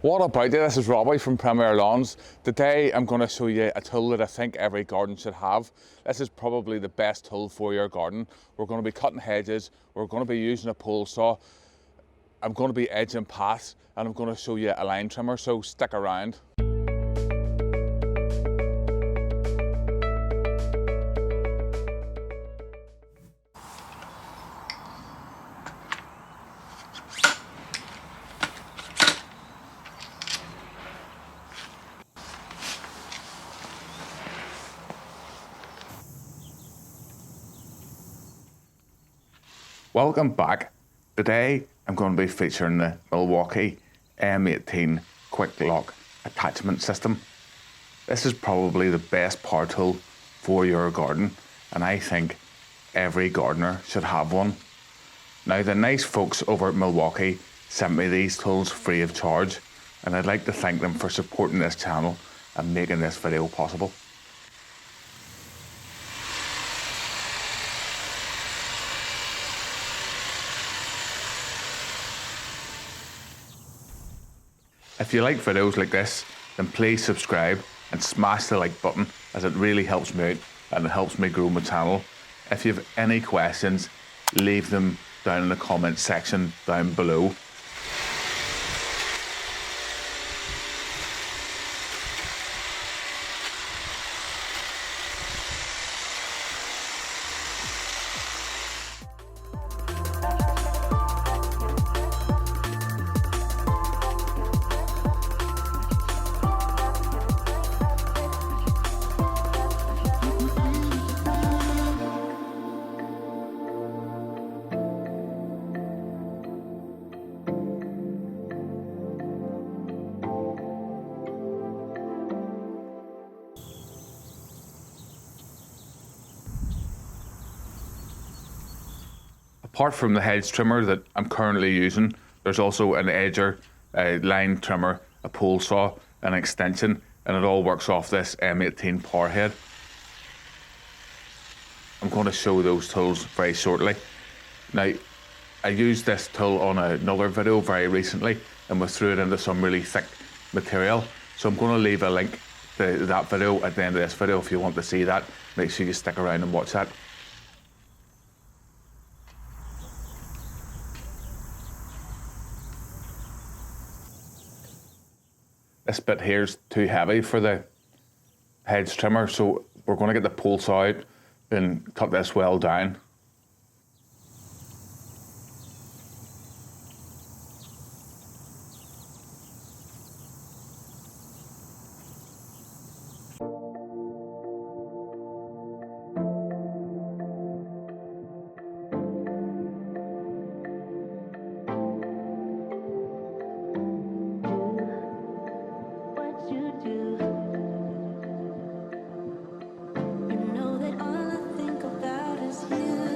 What about it? This is Robbie from Premier Lawns. Today I'm going to show you a tool that I think every garden should have. This is probably the best tool for your garden. We're going to be cutting hedges, we're going to be using a pole saw, I'm going to be edging paths, and I'm going to show you a line trimmer, so stick around. Welcome back. Today I'm going to be featuring the Milwaukee M18 Quik Lok attachment system. This is probably the best power tool for your garden, and I think every gardener should have one. Now, the nice folks over at Milwaukee sent me these tools free of charge, and I'd like to thank them for supporting this channel and making this video possible. If you like videos like this, then please subscribe and smash the like button, as it really helps me out and it helps me grow my channel. If you have any questions, leave them down in the comment section down below. Apart from the hedge trimmer that I'm currently using, there's also an edger, a line trimmer, a pole saw, an extension, and it all works off this M18 power head. I'm going to show those tools very shortly. Now, I used this tool on another video very recently, and we threw it into some really thick material. So I'm going to leave a link to that video at the end of this video if you want to see that. Make sure you stick around and watch that. This bit here is too heavy for the hedge trimmer, so we're going to get the pole saw out and cut this well down. You know that all I think about is you.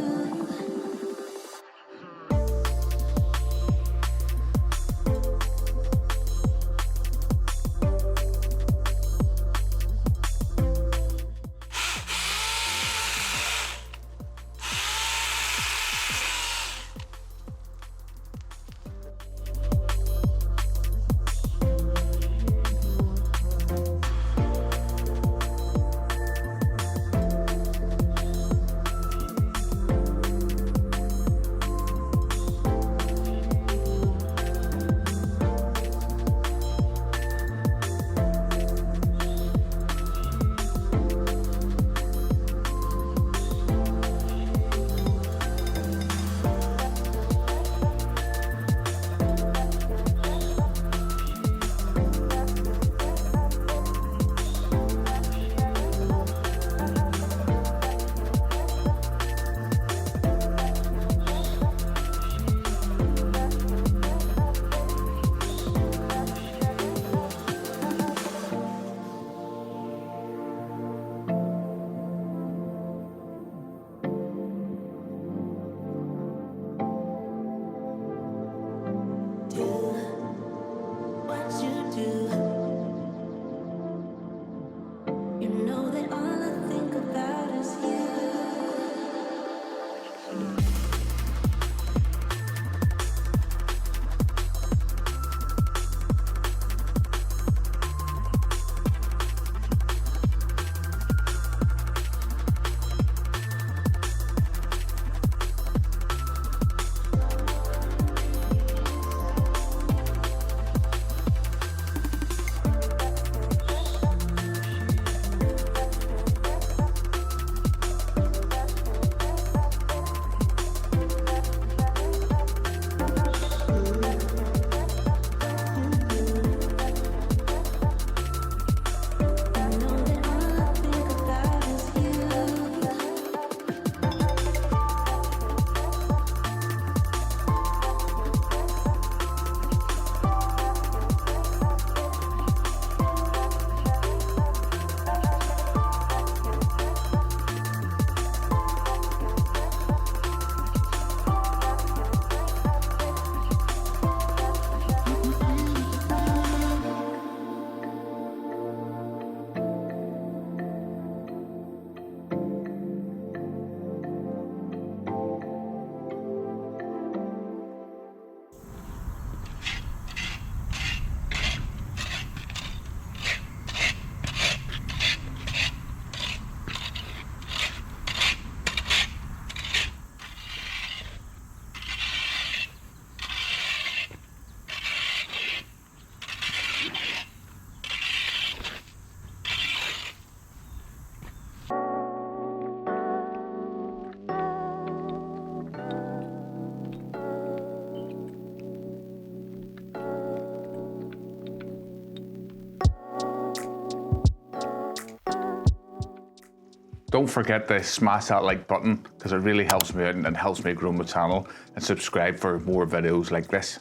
Don't forget to smash that like button because it really helps me out and helps me grow my channel, and subscribe for more videos like this.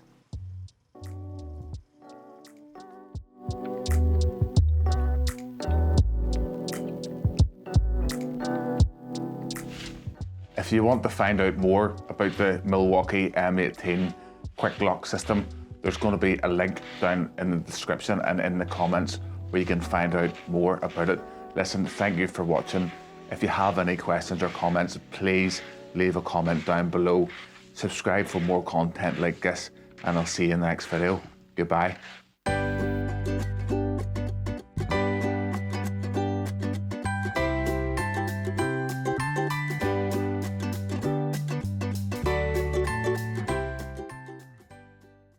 If you want to find out more about the Milwaukee M18 Quik Lok system, there's going to be a link down in the description and in the comments where you can find out more about it. Listen, thank you for watching. If you have any questions or comments, please leave a comment down below. Subscribe for more content like this, and I'll see you in the next video. Goodbye.